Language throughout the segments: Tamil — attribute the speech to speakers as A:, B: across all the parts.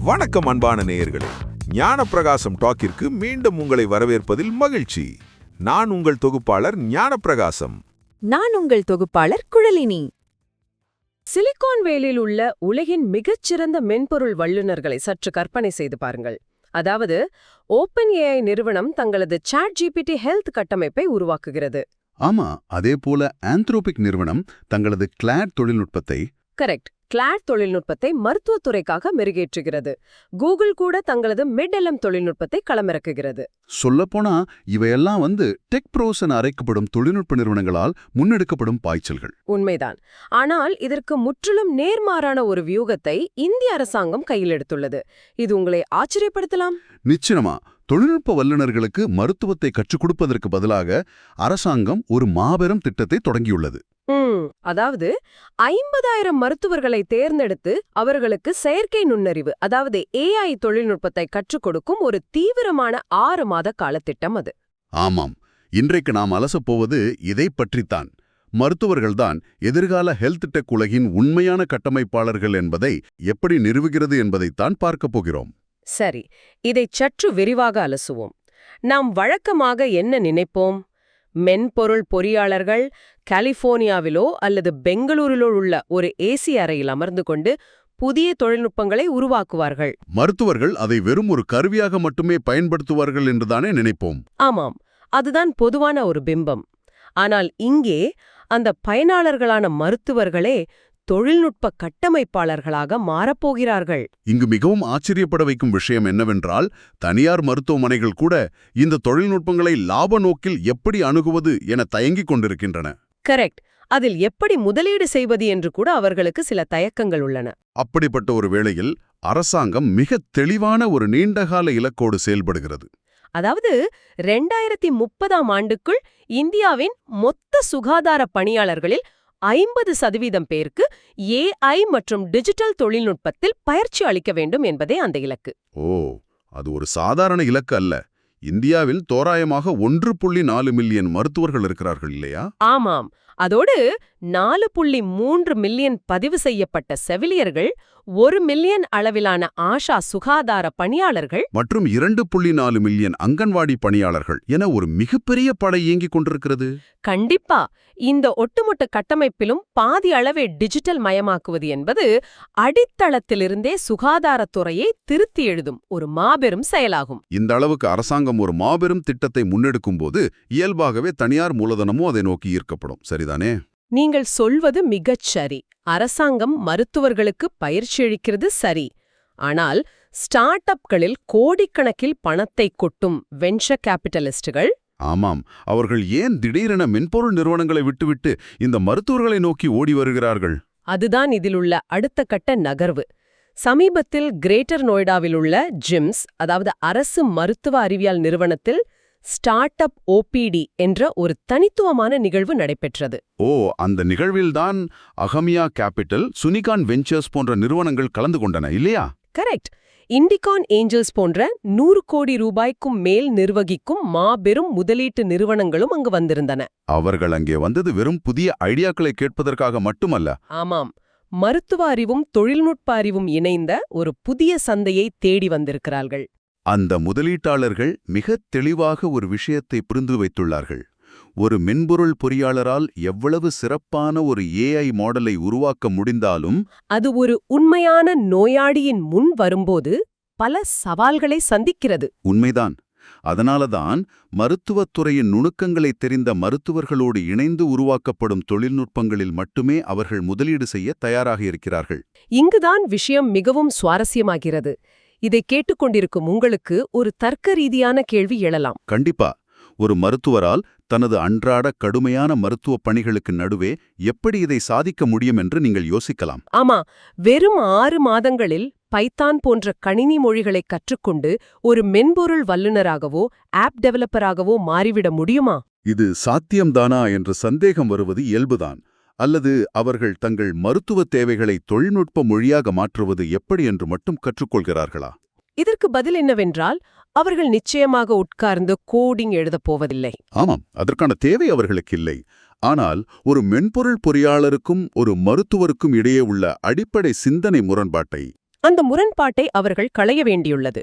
A: வணக்கம் அன்பான நேயர்களே, ஞானப்பிரகாசம் டாக்கிற்கு மீண்டும் உங்களை வரவேற்பதில் மகிழ்ச்சி. நான் உங்கள் தொகுப்பாளர் ஞானப்பிரகாசம்.
B: நான் உங்கள் தொகுப்பாளர் குழலினி. சிலிகான் வேலியில் உள்ள உலகின் மிகச்சிறந்த மென்பொருள் வல்லுநர்களை சற்று கற்பனை செய்து பாருங்கள். அதாவது, ஓப்பன் ஏஐ நிறுவனம் தங்களது ChatGPT ஹெல்த் கட்டமைப்பை உருவாக்குகிறது.
C: ஆமா, அதே போல ஆந்த்ரோபிக் நிறுவனம் தங்களது கிளாட் தொழில்நுட்பத்தை
B: கரெக்ட், கிளாட் தொழில்நுட்பத்தை மருத்துவத்துறைக்காக மெருகேற்றுகிறது. கூகுள் கூட தங்களது மிட்-எல்எம் தொழில்நுட்பத்தை களமிறக்குகிறது.
C: சொல்லப்போனா இவையெல்லாம் டெக் ப்ரோஸ் என அழைக்கப்படும் தொழில்நுட்ப நிறுவனங்களால் முன்னெடுக்கப்படும் பாய்ச்சல்கள்.
B: உண்மைதான். ஆனால் இதற்கு முற்றிலும் நேர்மாறான ஒரு வியூகத்தை இந்திய அரசாங்கம் கையில் எடுத்துள்ளது. இது உங்களை ஆச்சரியப்படுத்தலாம்.
C: நிச்சயமா, தொழில்நுட்ப வல்லுநர்களுக்கு மருத்துவத்தை கற்றுக் கொடுப்பதற்கு பதிலாக அரசாங்கம் ஒரு மாபெரும் திட்டத்தை தொடங்கியுள்ளது.
B: அதாவது 50,000 மருத்துவர்களை தேர்ந்தெடுத்து அவர்களுக்கு செயற்கை நுண்ணறிவு, அதாவது AI தொழில்நுட்பத்தை கற்றுக் கொடுக்கும் ஒரு தீவிரமான 6 மாத காலத்திட்டம் அது.
C: ஆமாம், இன்றைக்கு நாம் அலசப்போவது இதை பற்றித்தான். மருத்துவர்கள்தான் எதிர்கால ஹெல்த் டெக் உலகின் உண்மையான கட்டமைப்பாளர்கள் என்பதை எப்படி நிறுவுகிறது என்பதைத்தான் பார்க்கப் போகிறோம்.
B: சரி, இதை சற்று விரிவாக அலசுவோம். நாம் வழக்கமாக என்ன நினைப்போம்? மென்பொருள் பொறியாளர்கள் கலிபோர்னியாவிலோ அல்லது பெங்களூரிலோ உள்ள ஒரு ஏசி அறையில் அமர்ந்து கொண்டு புதிய தொழில்நுட்பங்களை உருவாக்குவார்கள்.
C: மருத்துவர்கள் அதை வெறும் ஒரு கருவியாக மட்டுமே பயன்படுத்துவார்கள் என்றுதானே நினைப்போம்.
B: ஆமாம், அதுதான் பொதுவான ஒரு பிம்பம். ஆனால் இங்கே அந்த பயனாளர்களான மருத்துவர்களே தொழில்நுட்ப கட்டமைப்பாளர்களாக மாறப்போகிறார்கள்.
C: இங்கு மிகவும் ஆச்சரியப்பட வைக்கும் விஷயம் என்னவென்றால், தனியார் மருத்துவமனைகள் கூட இந்த தொழில்நுட்பங்களை லாப நோக்கில் எப்படி அணுகுவது என தயங்கிக் கொண்டிருக்கின்றன.
B: கரெக்ட். அதில் எப்படி முதலீடு செய்வது என்று கூட அவர்களுக்கு சில தயக்கங்கள் உள்ளன.
C: அப்படிப்பட்ட ஒரு வேளையில் அரசாங்கம் மிக தெளிவான ஒரு நீண்டகால இலக்கோடு செயல்படுகிறது.
B: அதாவது 2030ஆம் ஆண்டுக்குள் இந்தியாவின் மொத்த சுகாதார பணியாளர்களில் 50% பேருக்கு AI மற்றும் டிஜிட்டல் தொழில்நுட்பத்தில் பயிற்சி அளிக்க வேண்டும் என்பதே அந்த இலக்கு.
C: ஓ, அது ஒரு சாதாரண இலக்கு அல்ல. இந்தியாவில் தோராயமாக 1.4 மில்லியன் மருத்துவர்கள் இருக்கிறார்கள் இல்லையா?
B: ஆமாம். அதோடு 4.3 மில்லியன் பதிவு செய்யப்பட்ட செவிலியர்கள், 1 மில்லியன் அளவிலான ஆஷா சுகாதார பணியாளர்கள்
C: மற்றும் 2.4 மில்லியன் அங்கன்வாடி பணியாளர்கள் என ஒரு மிகப்பெரிய படை இயங்கிக் கொண்டிருக்கிறது.
B: கண்டிப்பா. இந்த ஒட்டுமொத்த கட்டமைப்பிலும் பாதி அளவை டிஜிட்டல் மயமாக்குவது என்பது அடித்தளத்திலிருந்தே சுகாதாரத்துறையை திருத்தி எழுதும் ஒரு மாபெரும் செயலாகும்.
C: இந்த அளவுக்கு அரசாங்கம் ஒரு மாபெரும் திட்டத்தை முன்னெடுக்கும் போது இயல்பாகவே தனியார் மூலதனமும் அதை நோக்கி ஈர்க்கப்படும். சரிதானே?
B: நீங்கள் சொல்வது மிகச் சரி. அரசாங்கம் மருத்துவர்களுக்கு பயிற்சி அளிக்கிறது சரி. ஆனால் ஸ்டார்ட் அப்களில் கோடிக்கணக்கில் பணத்தை கொட்டும் வென்ச்சர் கேபிட்டலிஸ்டுகள்,
C: ஆமாம், அவர்கள் ஏன் திடீரென மென்பொருள் நிறுவனங்களை விட்டுவிட்டு இந்த மருத்துவர்களை நோக்கி ஓடி வருகிறார்கள்?
B: அதுதான் இதிலுள்ள அடுத்த கட்ட நகர்வு. சமீபத்தில் கிரேட்டர் நோய்டாவில் உள்ள ஜிம்ஸ், அதாவது அரசு மருத்துவ அறிவியல் நிறுவனத்தில் ஸ்டார்ட் அப் OPD என்ற ஒரு தனித்துவமான நிகழ்வு நடைபெற்றது.
C: ஓ, அந்த நிகழ்வில்தான் அகமியா கேபிட்டல், சுனிகான் வெஞ்சர்ஸ் போன்ற நிறுவனங்கள் கலந்து கொண்டன இல்லையா?
B: கரெக்ட். இண்டிகான் ஏஞ்சல்ஸ் போன்ற 100 கோடி ரூபாய்க்கும் மேல் நிர்வகிக்கும் மாபெரும் முதலீட்டு நிறுவனங்களும் அங்கு வந்திருந்தன.
C: அவர்கள் அங்கே வந்தது வெறும் புதிய ஐடியாக்களை கேட்பதற்காக மட்டுமல்ல.
B: ஆமாம், மருத்துவ அறிவும் தொழில்நுட்ப அறிவும் இணைந்த ஒரு புதிய சந்தையை தேடி வந்திருக்கிறார்கள்.
C: அந்த முதலீட்டாளர்கள் மிக தெளிவாக ஒரு விஷயத்தை புரிந்து வைத்துள்ளார்கள். ஒரு மென்பொருள் பொறியாளரால் எவ்வளவு சிறப்பான ஒரு AI மாடலை உருவாக்க முடிந்தாலும்
B: அது ஒரு உண்மையான நோயாளியின் முன் வரும்போது பல சவால்களை சந்திக்கிறது.
C: உண்மைதான். அதனாலதான் மருத்துவத்துறையின் நுணுக்கங்களை தெரிந்த மருத்துவர்களோடு இணைந்து உருவாக்கப்படும் தொழில்நுட்பங்களில் மட்டுமே அவர்கள் முதலீடு செய்ய தயாராக இருக்கிறார்கள்.
B: இங்குதான் விஷயம் மிகவும் சுவாரஸ்யமாகிறது. இதை கேட்டுக்கொண்டிருக்கும் உங்களுக்கு ஒரு தர்க்க ரீதியான கேள்வி எழலாம்.
C: கண்டிப்பா. ஒரு மருத்துவரால் தனது அன்றாட கடுமையான மருத்துவ பணிகளுக்கு நடுவே எப்படி இதை சாதிக்க முடியும் என்று நீங்கள் யோசிக்கலாம்.
B: ஆமா, வெறும் 6 மாதங்களில் பைத்தான் போன்ற கணினி மொழிகளை கற்றுக்கொண்டு ஒரு மென்பொருள் வல்லுநராகவோ ஆப் டெவலப்பராகவோ மாறிவிட முடியுமா?
C: இது சாத்தியம்தானா என்ற சந்தேகம் வருவது இயல்புதான். அல்லது அவர்கள் தங்கள் மருத்துவ தேவைகளை தொழில்நுட்ப மொழியாக மாற்றுவது எப்படி என்று மட்டும் கற்றுக்கொள்கிறார்களா?
B: இதற்கு பதில் என்னவென்றால், அவர்கள் நிச்சயமாக உட்கார்ந்து கோடிங் எழுதப் போவதில்லை.
C: ஆமாம், அதற்கான தேவை அவர்களுக்கு இல்லை. ஆனால் ஒரு மென்பொருள் பொறியாளருக்கும் ஒரு மருத்துவருக்கும் இடையே உள்ள அடிப்படை சிந்தனை முரண்பாட்டை
B: அந்த முரண்பாட்டை அவர்கள் களைய வேண்டியுள்ளது.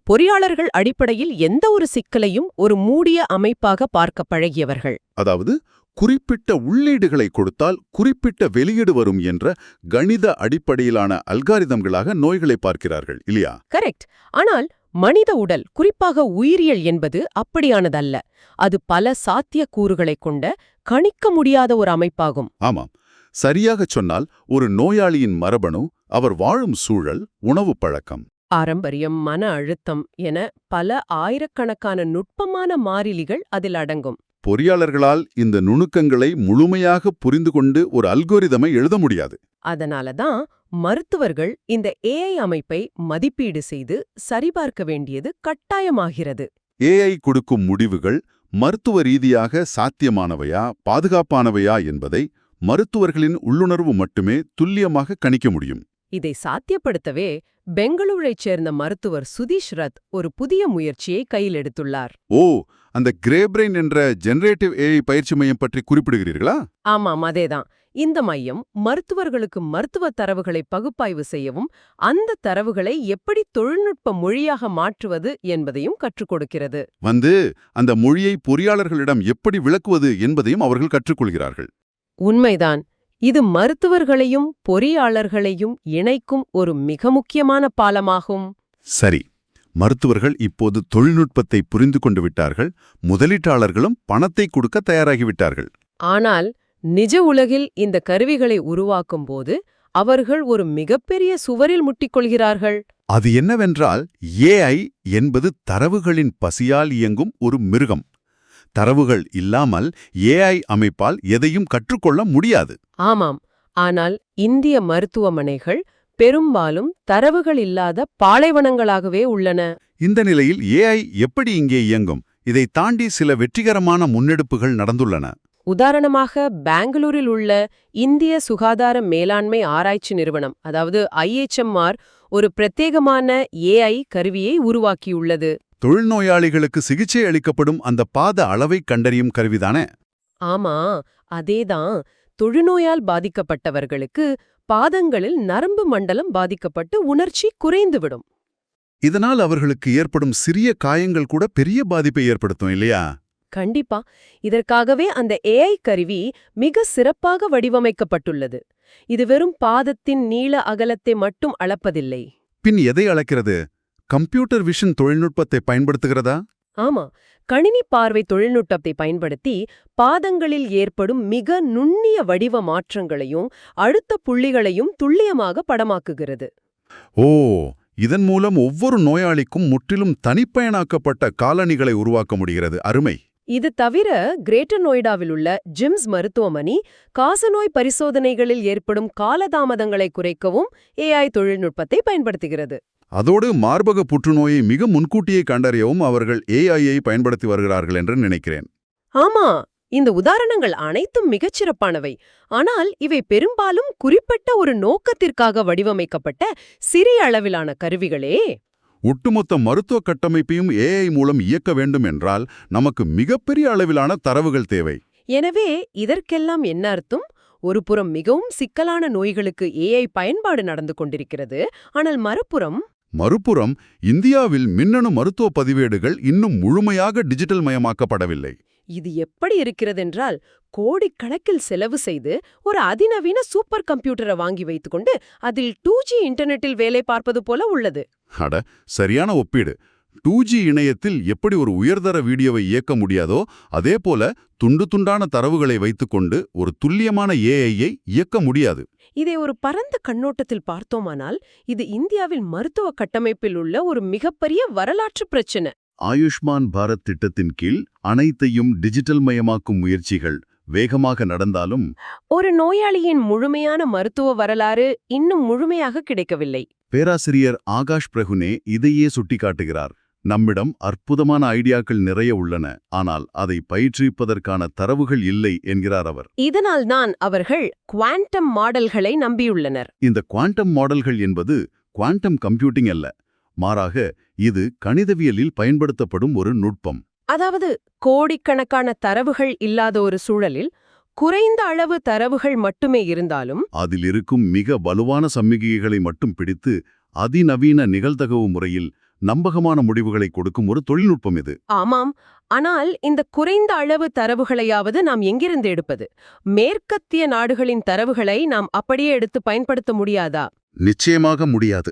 B: பொறியாளர்கள் அடிப்படையில் எந்த ஒரு சிக்கலையும் ஒரு மூடிய அமைப்பாக பார்க்க பழகியவர்கள்.
C: அதாவது குறிப்பிட்ட உள்ளீடுகளை கொடுத்தால் குறிப்பிட்ட வெளியீடு வரும் என்ற கணித அடிப்படையிலான அல்காரிதம்களாக நோய்களை பார்க்கிறார்கள் இல்லையா?
B: கரெக்ட். ஆனால் மனித உடல், குறிப்பாக உயிரியல் என்பது அப்படியானதல்ல. அது பல சாத்தியக்கூறுகளைக் கொண்ட கணிக்க முடியாத ஒரு அமைப்பாகும்.
C: ஆமாம், சரியாகச் சொன்னால் ஒரு நோயாளியின் மரபணு, அவர் வாழும் சூழல், உணவு பழக்கம்,
B: பாரம்பரியம், மன அழுத்தம் என பல ஆயிரக்கணக்கான நுட்பமான மாறிலிகள் அதில் அடங்கும்.
C: பொறியாளர்களால் இந்த நுணுக்கங்களை முழுமையாக புரிந்து கொண்டு ஒரு அல்கோரிதமை எழுத முடியாது.
B: அதனாலதான் மருத்துவர்கள் இந்த ஏஐ அமைப்பை மதிப்பீடு செய்து சரிபார்க்க வேண்டியது கட்டாயமாகிறது.
C: ஏஐ கொடுக்கும் முடிவுகள் மருத்துவ ரீதியாக சாத்தியமானவையா, பாதுகாப்பானவையா என்பதை மருத்துவர்களின் உள்ளுணர்வு மட்டுமே துல்லியமாக கணிக்க முடியும்.
B: இதை சாத்தியப்படுத்தவே பெங்களூரைச் சேர்ந்த மருத்துவர் சுதீஷ் ரத் ஒரு புதிய முயற்சியை கையில் எடுத்துள்ளார்.
C: ஓ, அந்த கிரேப்ரெயின் என்ற ஜெனரேட்டிவ் ஏஐ பயிற்சி மையம் பற்றி குறிப்பிடுகிறீர்களா?
B: ஆமாம், அதேதான். இந்த மையம் மருத்துவர்களுக்கு மருத்துவ தரவுகளை பகுப்பாய்வு செய்யவும், அந்த தரவுகளை எப்படி தொழில்நுட்ப மொழியாக மாற்றுவது என்பதையும் கற்றுக் கொடுக்கிறது.
C: அந்த மொழியை பொறியாளர்களிடம் எப்படி விளக்குவது என்பதையும் அவர்கள் கற்றுக்கொள்கிறார்கள்.
B: உண்மைதான். இது மருத்துவர்களையும் பொறியாளர்களையும் இணைக்கும் ஒரு மிக முக்கியமான பாலமாகும்.
C: சரி, மருத்துவர்கள் இப்போது தொழில்நுட்பத்தை புரிந்து கொண்டு விட்டார்கள், முதலீட்டாளர்களும் பணத்தை கொடுக்க தயாராகிவிட்டார்கள்.
B: ஆனால் நிஜ உலகில் இந்த கருவிகளை உருவாக்கும் போது அவர்கள் ஒரு மிகப்பெரிய சுவரில் முட்டிக்கொள்கிறார்கள்.
C: அது என்னவென்றால், ஏஐ என்பது தரவுகளின் பசியால் இயங்கும் ஒரு மிருகம். தரவுகள் இல்லாமல் ஏஐ அமைப்பால் எதையும் கற்றுக்கொள்ள முடியாது.
B: ஆமாம். ஆனால் இந்திய மருத்துவமனைகள் பெரும்பாலும் தரவுகள் இல்லாத பாலைவனங்களாகவே உள்ளன.
C: இந்த நிலையில் ஏஐ எப்படி இங்கே இயங்கும்? இதை தாண்டி சில வெற்றிகரமான முன்னெடுப்புகள் நடந்துள்ளன.
B: உதாரணமாக பெங்களூரில் உள்ள இந்திய சுகாதார மேலாண்மை ஆராய்ச்சி நிறுவனம், அதாவது IHMR, ஒரு பிரத்யேகமான ஏஐ கருவியை உருவாக்கியுள்ளது.
C: தொழில்நோயாளிகளுக்கு சிகிச்சை அளிக்கப்படும் அந்த பாத அளவை கண்டறியும் கருவிதானே?
B: ஆமா, அதேதான். தொழுநோயால் பாதிக்கப்பட்டவர்களுக்கு பாதங்களில் நரம்பு மண்டலம் பாதிக்கப்பட்டு உணர்ச்சி குறைந்துவிடும்.
C: இதனால் அவர்களுக்கு ஏற்படும் சிறிய காயங்கள் கூட பெரிய பாதிப்பை ஏற்படுத்தும் இல்லையா?
B: கண்டிப்பா. இதற்காகவே அந்த ஏஐ கருவி மிக சிறப்பாக வடிவமைக்கப்பட்டுள்ளது. இது வெறும் பாதத்தின் நீள அகலத்தை மட்டும் அளப்பதில்லை.
C: பின் எதை அளக்கிறது? கம்ப்யூட்டர் விஷன் தொழில்நுட்பத்தை பயன்படுத்துகிறதா?
B: ஆமா, கணினி பார்வை தொழில்நுட்பத்தை பயன்படுத்தி பாதங்களில் ஏற்படும் மிக நுண்ணிய வடிவ மாற்றங்களையும் அழுத்த புள்ளிகளையும் துல்லியமாக படமாக்குகிறது.
C: ஓ, இதன் மூலம் ஒவ்வொரு நோயாளிக்கும் முற்றிலும் தனிப்பயனாக்கப்பட்ட காலணிகளை உருவாக்க முடிகிறது. அருமை.
B: இது தவிர கிரேட்டர் நொய்டாவில் உள்ள ஜிம்ஸ் மருத்துவமனை காசநோய் பரிசோதனைகளில் ஏற்படும் காலதாமதங்களை குறைக்கவும் ஏஐ தொழில்நுட்பத்தை பயன்படுத்துகிறது.
C: அதோடு மார்பக புற்றுநோயை மிக முன்கூட்டியே கண்டறியவும் அவர்கள் ஏஐயை பயன்படுத்தி வருகிறார்கள் என்று நினைக்கிறேன்.
B: ஆமா, இந்த உதாரணங்கள் அனைத்தும் மிகச்சிறப்பானவை. ஆனால் இவை பெரும்பாலும் குறிப்பிட்ட ஒரு நோக்கத்திற்காக வடிவமைக்கப்பட்ட சிறிய அளவிலான கருவிகளே.
C: ஒட்டுமொத்த மருத்துவ கட்டமைப்பையும் ஏஐ மூலம் இயக்க வேண்டும் என்றால் நமக்கு மிகப்பெரிய அளவிலான தரவுகள் தேவை.
B: எனவே இதற்கெல்லாம் என்ன அர்த்தம்? ஒருபுறம் மிகவும் சிக்கலான நோய்களுக்கு ஏஐ பயன்பாடு நடந்து கொண்டிருக்கிறது. ஆனால் மறுபுறம்
C: இந்தியாவில் மின்னணு மருத்துவ பதிவேடுகள் இன்னும் முழுமையாக டிஜிட்டல் மயமாக்கப்படவில்லை.
B: இது எப்படி இருக்கிறதென்றால், கோடிக்கணக்கில் செலவு செய்து ஒரு அதிநவீன சூப்பர் கம்ப்யூட்டரை வாங்கி வைத்துக்கொண்டு அதில் 2G இன்டர்நெட்டில் வேலை பார்ப்பது போல உள்ளது.
C: அட, சரியான ஒப்பீடு. 2G இணையத்தில் எப்படி ஒரு உயர்தர வீடியோவை இயக்க முடியாதோ அதே போல துண்டு துண்டான தரவுகளை வைத்துக்கொண்டு ஒரு துல்லியமான ஏஐயை இயக்க முடியாது.
B: இதை ஒரு பரந்த கண்ணோட்டத்தில் பார்த்தோமானால் இது இந்தியாவில் மருத்துவ கட்டமைப்பில் உள்ள ஒரு மிகப்பெரிய வரலாற்று பிரச்சனை.
C: ஆயுஷ்மான் பாரத் திட்டத்தின் கீழ் அனைத்தையும் டிஜிட்டல் மயமாக்கும் முயற்சிகள் வேகமாக நடந்தாலும்
B: ஒரு நோயாளியின் முழுமையான மருத்துவ வரலாறு இன்னும் முழுமையாக கிடைக்கவில்லை.
C: பேராசிரியர் ஆகாஷ் பிரகுனே இதையே சுட்டிக்காட்டுகிறார். நம்மிடம் அற்புதமான ஐடியாக்கள் நிறைய உள்ளன, ஆனால் அதை பயிற்றுவிப்பதற்கான தரவுகள் இல்லை என்கிறார் அவர்.
B: இதனால்தான் அவர்கள் குவாண்டம் மாடல்களை நம்பியுள்ளனர்.
C: இந்த குவாண்டம் மாடல்கள் என்பது குவாண்டம் கம்ப்யூட்டிங் அல்ல, மாறாக இது கணிதவியலில் பயன்படுத்தப்படும் ஒரு நுட்பம்.
B: அதாவது கோடிக்கணக்கான தரவுகள் இல்லாத ஒரு சூழலில் குறைந்த அளவு தரவுகள் மட்டுமே இருந்தாலும்
C: அதில் இருக்கும் மிக வலுவான சமிகைகளை மட்டும் பிடித்து அதிநவீன நிகழ்தகவு முறையில் நம்பகமான முடிவுகளை கொடுக்கும் ஒரு தொழில்நுட்பம் இது.
B: ஆமாம். ஆனால் இந்த குறைந்த அளவு தரவுகளையாவது நாம் எங்கிருந்து எடுப்பது? மேற்கத்திய நாடுகளின் தரவுகளை நாம் அப்படியே எடுத்து பயன்படுத்த முடியாதா?
C: நிச்சயமாக முடியாது.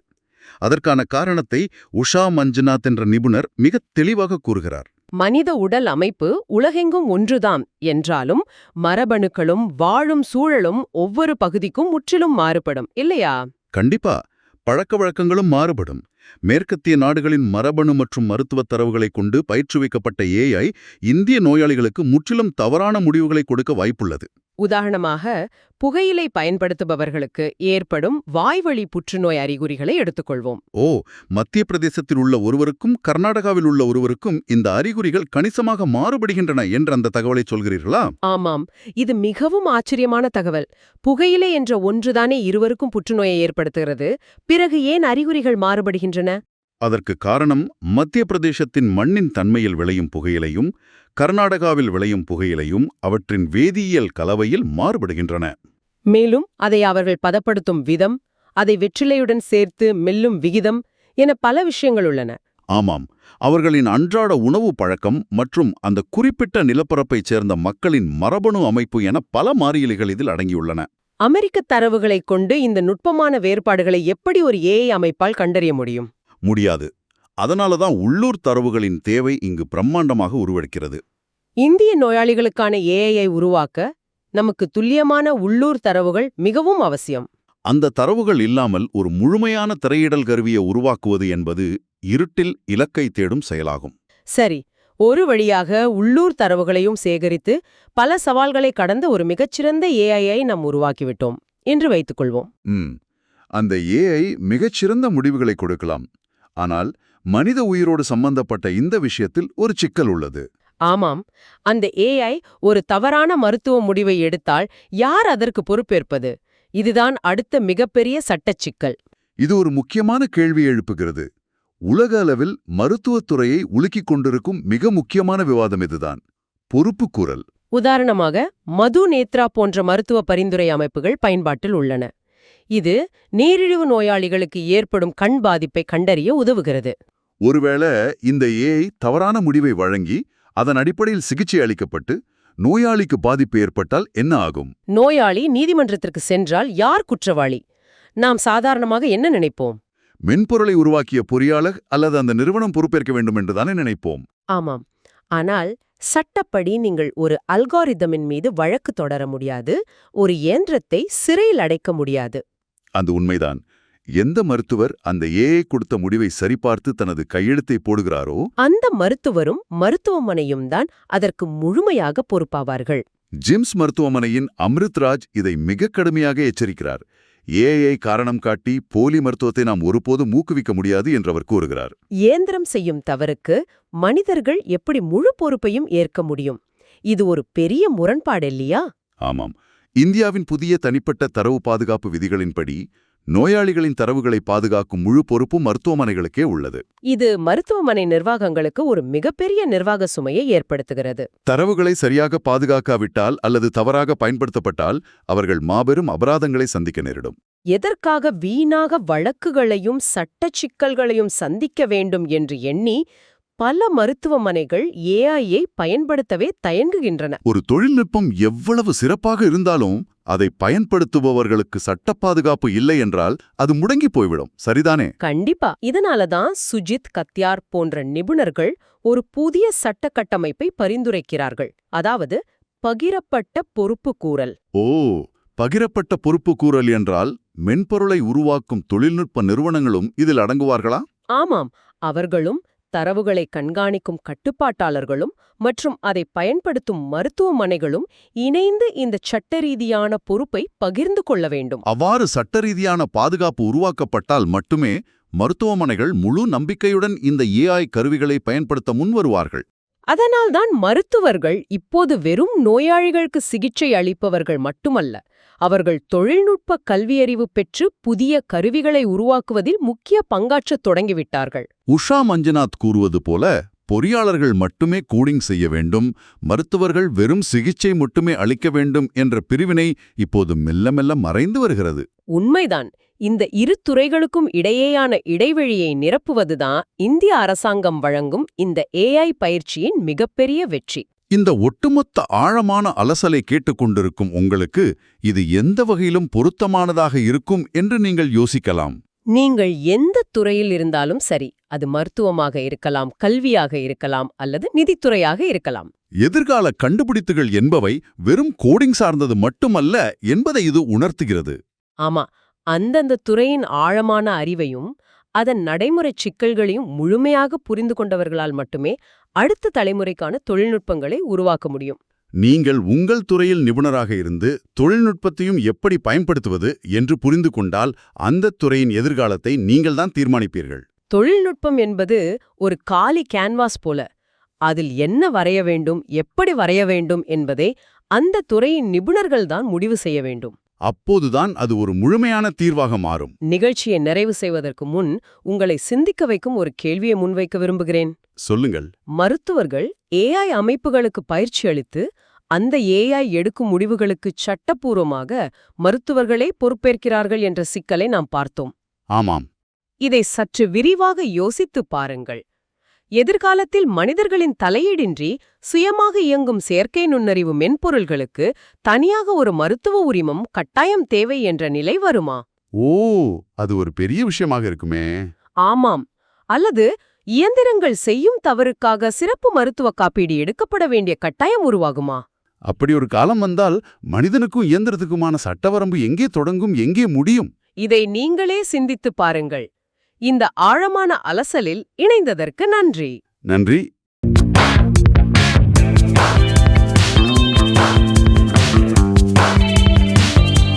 C: அதற்கான காரணத்தை உஷா மஞ்சுநாத் என்ற நிபுணர் மிக தெளிவாக கூறுகிறார்.
B: மனித உடல் அமைப்பு உலகெங்கும் ஒன்றுதாம் என்றாலும் மரபணுக்களும் வாழும் சூழலும் ஒவ்வொரு பகுதிக்கும் முற்றிலும் மாறுபடும், இல்லையா?
C: கண்டிப்பா. பழக்க வழக்கங்களும் மாறுபடும். மேற்கத்திய நாடுகளின் மரபணு மற்றும் மருத்துவத் தரவுகளைக் கொண்டு பயிற்றுவிக்கப்பட்ட ஏஐ இந்திய நோயாளிகளுக்கு முற்றிலும் தவறான முடிவுகளை கொடுக்க வாய்ப்புள்ளது.
B: உதாரணமாக, புகையிலை பயன்படுத்துபவர்களுக்கு ஏற்படும் வாய்வழி புற்றுநோய் அறிகுறிகளை எடுத்துக்கொள்வோம்.
C: மத்திய பிரதேசத்தில் உள்ள ஒருவருக்கும் கர்நாடகாவில் உள்ள ஒருவருக்கும் இந்த அறிகுறிகள் கணிசமாக மாறுபடுகின்றன என்று அந்த தகவலை சொல்கிறீர்களா?
B: ஆமாம், இது மிகவும் ஆச்சரியமான தகவல். புகையிலை என்ற ஒன்றுதானே இருவருக்கும் புற்றுநோயை ஏற்படுத்துகிறது. பிறகு ஏன் அறிகுறிகள் மாறுபடுகின்றன?
C: அதற்கு காரணம் மத்திய பிரதேசத்தின் மண்ணின் தன்மையில் விளையும் புகையிலையும் கர்நாடகாவில் விளையும் புகையிலையும் அவற்றின் வேதியியல் கலவையில் மாறுபடுகின்றன.
B: மேலும் அதை அவர்கள் பதப்படுத்தும் விதம், அதை வெற்றிலையுடன் சேர்த்து மெல்லும் விகிதம் என பல விஷயங்கள் உள்ளன.
C: ஆமாம், அவர்களின் அன்றாட உணவு பழக்கம் மற்றும் அந்த குறிப்பிட்ட நிலப்பரப்பைச் சேர்ந்த மக்களின் மரபணு அமைப்பு என பல மாறியலிகள் இதில் அடங்கியுள்ளன.
B: அமெரிக்க தரவுகளைக் கொண்டு இந்த நுட்பமான வேறுபாடுகளை எப்படி ஒரு ஏஐ அமைப்பால் கண்டறிய முடியும்?
C: முடியாது. அதனாலதான் உள்ளூர் தரவுகளின் தேவை இங்கு பிரம்மாண்டமாக உருவெடுக்கிறது.
B: இந்திய நோயாளிகளுக்கான ஏஐயை உருவாக்க நமக்கு துல்லியமான உள்ளூர் தரவுகள் மிகவும் அவசியம்.
C: அந்த தரவுகள் இல்லாமல் ஒரு முழுமையான திரையிடல் கருவியை உருவாக்குவது என்பது இருட்டில் இலக்கை தேடும் செயலாகும்.
B: சரி, ஒரு வழியாக உள்ளூர் தரவுகளையும் சேகரித்து பல சவால்களை கடந்த ஒரு மிகச்சிறந்த ஏஐயை நாம் உருவாக்கிவிட்டோம் என்று வைத்துக்கொள்வோம்.
C: அந்த ஏஐ மிகச்சிறந்த முடிவுகளை கொடுக்கலாம். ஆனால் மனித உயிரோடு சம்பந்தப்பட்ட இந்த விஷயத்தில் ஒரு சிக்கல் உள்ளது.
B: ஆமாம், அந்த ஏஐ ஒரு தவறான மருத்துவ முடிவை எடுத்தால் யார் அதற்கு பொறுப்பேற்பது? இதுதான் அடுத்த மிகப்பெரிய சட்டச் சிக்கல்.
C: இது ஒரு முக்கியமான கேள்வி எழுப்புகிறது. உலக அளவில் மருத்துவத்துறையை உலுக்கிக் கொண்டிருக்கும் மிக முக்கியமான விவாதம் இதுதான். பொறுப்புக்கூறல்.
B: உதாரணமாக, மது நேத்ரா போன்ற மருத்துவ பரிந்துரை அமைப்புகள் பயன்பாட்டில் உள்ளன. இது நீரிழிவு நோயாளிகளுக்கு ஏற்படும் கண் பாதிப்பை கண்டறிய உதவுகிறது.
C: ஒருவேளை இந்த ஏஐ தவறான முடிவை வழங்கி அதன் அடிப்படையில் சிகிச்சை அளிக்கப்பட்டு நோயாளிக்கு பாதிப்பு ஏற்பட்டால் என்ன ஆகும்?
B: நோயாளி நீதிமன்றத்திற்கு சென்றால் யார் குற்றவாளி? நாம் சாதாரணமாக என்ன நினைப்போம்?
C: மென்பொருளை உருவாக்கிய பொறியாளர் அல்லது அந்த நிறுவனம் பொறுப்பேற்க வேண்டும் என்றுதானே நினைப்போம்.
B: ஆமாம். ஆனால் சட்டப்படி நீங்கள் ஒரு அல்காரிதமின் மீது வழக்கு தொடர முடியாது, ஒரு இயந்திரத்தை சிறையில் அடைக்க முடியாது.
C: அந்த உண்மைதான். எந்த மருத்துவர் அந்த ஏஐ கொடுத்த முடிவை சரிபார்த்து தனது கையெழுத்தை போடுகிறாரோ
B: அந்த மருத்துவரும் மருத்துவமனையும் தான் அதற்கு முழுமையாக பொறுப்பாவார்கள்.
C: ஜிம்ஸ் மருத்துவமனையின் அம்ருத்ராஜ் இதை மிக கடுமையாக எச்சரிக்கிறார். ஏஐ காரணம் காட்டி போலி மருத்துவத்தை நாம் ஒருபோதும் ஊக்குவிக்க முடியாது என்று அவர் கூறுகிறார்.
B: இயந்திரம் செய்யும் தவறுக்கு மனிதர்கள் எப்படி முழு பொறுப்பையும் ஏற்க முடியும்? இது ஒரு பெரிய முரண்பாடு இல்லையா?
C: ஆமாம். இந்தியாவின் புதிய தனிப்பட்ட தரவு பாதுகாப்பு விதிகளின்படி நோயாளிகளின் தரவுகளை பாதுகாக்கும் முழு பொறுப்பும் மருத்துவமனைகளுக்கே உள்ளது.
B: இது மருத்துவமனை நிர்வாகங்களுக்கு ஒரு மிகப்பெரிய நிர்வாக சுமையை ஏற்படுத்துகிறது.
C: தரவுகளை சரியாக பாதுகாக்காவிட்டால் அல்லது தவறாக பயன்படுத்தப்பட்டால் அவர்கள் மாபெரும் அபராதங்களை சந்திக்க நேரிடும்.
B: எதற்காக வீணாக வழக்குகளையும் சட்டச் சிக்கல்களையும் சந்திக்க வேண்டும் என்று எண்ணி பல மருத்துவமனைகள் ஏஐயை பயன்படுத்தவே தயங்குகின்றன.
C: ஒரு தொழில்நுட்பம் எவ்வளவு சிறப்பாக இருந்தாலும் அதை பயன்படுத்துபவர்களுக்கு சட்ட பாதுகாப்பு இல்லை என்றால் அது முடங்கி போய்விடும். சரிதானே?
B: கண்டிப்பா. இதனாலதான் சுஜித் கத்யார் போன்ற நிபுணர்கள் ஒரு புதிய சட்ட கட்டமைப்பை பரிந்துரைக்கிறார்கள். அதாவது பகிரப்பட்ட பொறுப்புக்கூறல்.
C: பகிரப்பட்ட பொறுப்புக்கூறல் என்றால் மென்பொருளை உருவாக்கும் தொழில்நுட்ப நிறுவனங்களும் இதில் அடங்குவார்களா?
B: ஆமாம், அவர்களும் தரவுகளை கண்காணிக்கும் கட்டுப்பாட்டாளர்களும் மற்றும் அதை பயன்படுத்தும் மருத்துவமனைகளும் இணைந்து இந்த சட்டரீதியான பொறுப்பை பகிர்ந்து கொள்ள வேண்டும்.
C: அவ்வாறு சட்டரீதியான பாதுகாப்பு உருவாக்கப்பட்டால் மட்டுமே மருத்துவமனைகள் முழு நம்பிக்கையுடன் இந்த ஏஐ கருவிகளை பயன்படுத்த முன்வருவார்கள்.
B: அதனால்தான் மருத்துவர்கள் இப்போது வெறும் நோயாளிகளுக்கு சிகிச்சை அளிப்பவர்கள் மட்டுமல்ல, அவர்கள் தொழில்நுட்ப கல்வியறிவு பெற்று புதிய கருவிகளை உருவாக்குவதில் முக்கிய பங்காற்றத் தொடங்கிவிட்டார்கள்.
C: உஷா மஞ்சுநாத் கூறுவது போல பொறியாளர்கள் மட்டுமே கோடிங் செய்ய வேண்டும், மருத்துவர்கள் வெறும் சிகிச்சை மட்டுமே அளிக்க வேண்டும் என்ற பிரிவினை இப்போது மெல்ல மெல்ல மறைந்து வருகிறது.
B: உண்மைதான். இந்த இரு துறைகளுக்கும் இடையேயான இடைவெளியை நிரப்புவதுதான் இந்திய அரசாங்கம் வழங்கும் இந்த AI பயிற்சியின் மிகப்பெரிய வெற்றி.
C: இந்த ஒட்டுமொத்த ஆழமான அலசலை கேட்டுக்கொண்டிருக்கும் உங்களுக்கு இது எந்த வகையிலும் பொருத்தமானதாக இருக்கும் என்று நீங்கள் யோசிக்கலாம்.
B: நீங்கள் எந்த துறையில் இருந்தாலும் சரி, அது மருத்துவமாக இருக்கலாம், கல்வியாக இருக்கலாம் அல்லது நிதித்துறையாக இருக்கலாம்.
C: எதிர்கால கண்டுபிடிப்புகள் என்பவை வெறும் கோடிங் சார்ந்தது மட்டுமல்ல என்பதை இது உணர்த்துகிறது.
B: ஆமா, அந்தந்த துறையின் ஆழமான அறிவையும் அதன் நடைமுறைச் சிக்கல்களையும் முழுமையாக புரிந்து கொண்டவர்களால் மட்டுமே அடுத்த தலைமுறைக்கான தொழில்நுட்பங்களை உருவாக்க முடியும்.
C: நீங்கள் உங்கள் துறையில் நிபுணராக இருந்து தொழில்நுட்பத்தையும் எப்படி பயன்படுத்துவது என்று புரிந்து கொண்டால் அந்த துறையின் எதிர்காலத்தை நீங்கள்தான் தீர்மானிப்பீர்கள்.
B: தொழில்நுட்பம் என்பது ஒரு காலி கேன்வாஸ் போல. அதில் என்ன வரைய வேண்டும், எப்படி வரைய வேண்டும் என்பதை அந்த துறையின் நிபுணர்கள்தான் முடிவு செய்ய வேண்டும்.
C: அப்போதுதான் அது ஒரு முழுமையான தீர்வாக மாறும்.
B: நிகழ்ச்சியை நிறைவு செய்வதற்கு முன் உங்களை சிந்திக்க வைக்கும் ஒரு கேள்வியை முன்வைக்க விரும்புகிறேன்.
C: சொல்லுங்கள்.
B: மருத்துவர்கள் AI அமைப்புகளுக்கு பயிற்சி அளித்து அந்த AI எடுக்கும் முடிவுகளுக்கு சட்டப்பூர்வமாக மருத்துவர்களே பொறுப்பேற்கிறார்கள் என்ற சிக்கலை நாம் பார்த்தோம்.
C: ஆமாம்.
B: இதை சற்று விரிவாக யோசித்துப் பாருங்கள். எதிர்காலத்தில் மனிதர்களின் தலையீடின்றி சுயமாக இயங்கும் செயற்கை நுண்ணறிவு மென்பொருள்களுக்கு தனியாக ஒரு மருத்துவ உரிமம் கட்டாயம் தேவை என்ற நிலை வருமா?
C: ஓ, அது ஒரு பெரிய விஷயமாக இருக்குமே.
B: ஆமாம். அல்லது இயந்திரங்கள் செய்யும் தவறுக்காக சிறப்பு மருத்துவ காப்பீடு எடுக்கப்பட வேண்டிய கட்டாயம் உருவாகுமா?
C: அப்படி ஒரு காலம் வந்தால் மனிதனுக்கும் இயந்திரத்துக்குமான சட்டவரம்பு எங்கே தொடங்கும், எங்கே முடியும்?
B: இதை நீங்களே சிந்தித்துப் பாருங்கள். இந்த ஆழமான அலசலில் இணைந்ததற்கு நன்றி.
C: நன்றி.